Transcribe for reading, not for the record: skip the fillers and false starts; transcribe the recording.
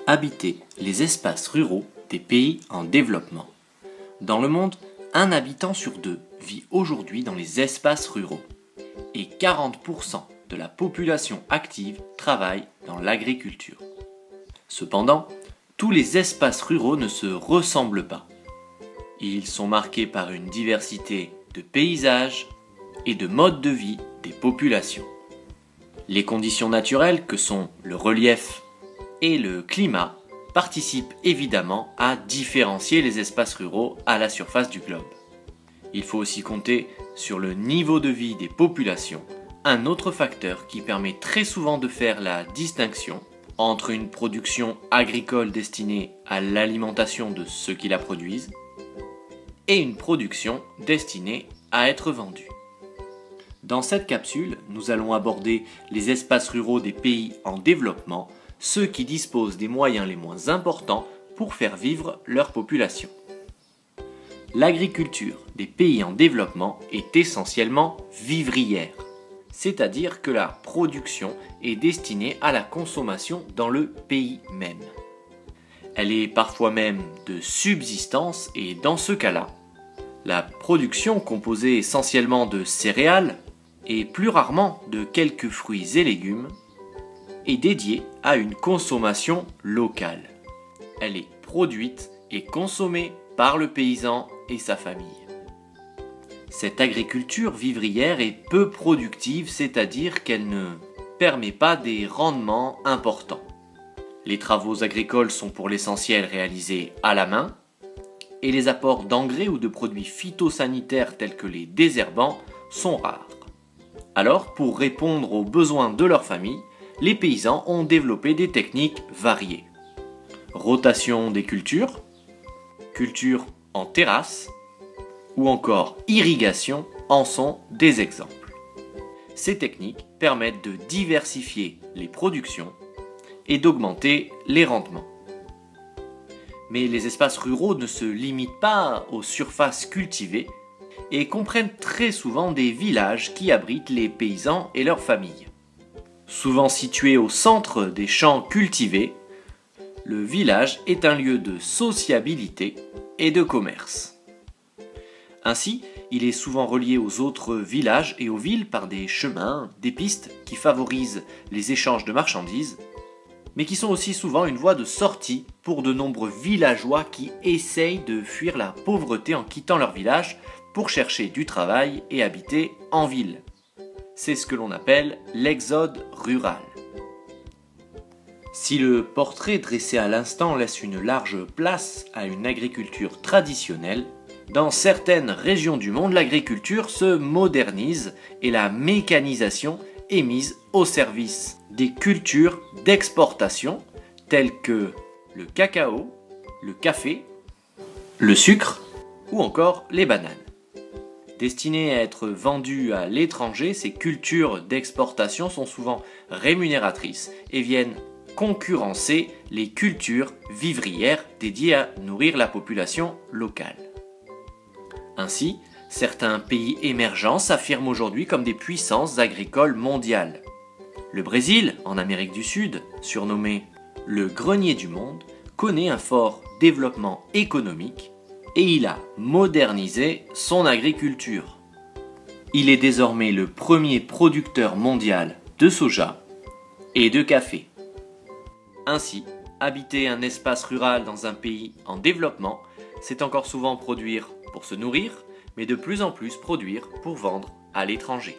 Habiter les espaces ruraux des pays en développement. Dans le monde, un habitant sur deux vit aujourd'hui dans les espaces ruraux et 40% de la population active travaille dans l'agriculture. Cependant, tous les espaces ruraux ne se ressemblent pas. Ils sont marqués par une diversité de paysages et de modes de vie des populations. Les conditions naturelles que sont le relief et le climat participent évidemment à différencier les espaces ruraux à la surface du globe. Il faut aussi compter sur le niveau de vie des populations, un autre facteur qui permet très souvent de faire la distinction entre une production agricole destinée à l'alimentation de ceux qui la produisent et une production destinée à être vendue. Dans cette capsule, nous allons aborder les espaces ruraux des pays en développement, ceux qui disposent des moyens les moins importants pour faire vivre leur population. L'agriculture des pays en développement est essentiellement vivrière, c'est-à-dire que la production est destinée à la consommation dans le pays même. Elle est parfois même de subsistance et dans ce cas-là, la production composée essentiellement de céréales et plus rarement de quelques fruits et légumes est dédiée à une consommation locale. Elle est produite et consommée par le paysan et sa famille. Cette agriculture vivrière est peu productive, c'est-à-dire qu'elle ne permet pas des rendements importants. Les travaux agricoles sont pour l'essentiel réalisés à la main et les apports d'engrais ou de produits phytosanitaires tels que les désherbants sont rares. Alors, pour répondre aux besoins de leur famille, les paysans ont développé des techniques variées. Rotation des cultures, culture en terrasse ou encore irrigation en sont des exemples. Ces techniques permettent de diversifier les productions et d'augmenter les rendements. Mais les espaces ruraux ne se limitent pas aux surfaces cultivées et comprennent très souvent des villages qui abritent les paysans et leurs familles. Souvent situé au centre des champs cultivés, le village est un lieu de sociabilité et de commerce. Ainsi, il est souvent relié aux autres villages et aux villes par des chemins, des pistes qui favorisent les échanges de marchandises, mais qui sont aussi souvent une voie de sortie pour de nombreux villageois qui essayent de fuir la pauvreté en quittant leur village pour chercher du travail et habiter en ville. C'est ce que l'on appelle l'exode rural. Si le portrait dressé à l'instant laisse une large place à une agriculture traditionnelle, dans certaines régions du monde, l'agriculture se modernise et la mécanisation est mise au service des cultures d'exportation telles que le cacao, le café, le sucre ou encore les bananes. Destinées à être vendues à l'étranger, ces cultures d'exportation sont souvent rémunératrices et viennent concurrencer les cultures vivrières dédiées à nourrir la population locale. Ainsi, certains pays émergents s'affirment aujourd'hui comme des puissances agricoles mondiales. Le Brésil, en Amérique du Sud, surnommé le grenier du monde, connaît un fort développement économique et il a modernisé son agriculture. Il est désormais le premier producteur mondial de soja et de café. Ainsi, habiter un espace rural dans un pays en développement, c'est encore souvent produire pour se nourrir, mais de plus en plus produire pour vendre à l'étranger.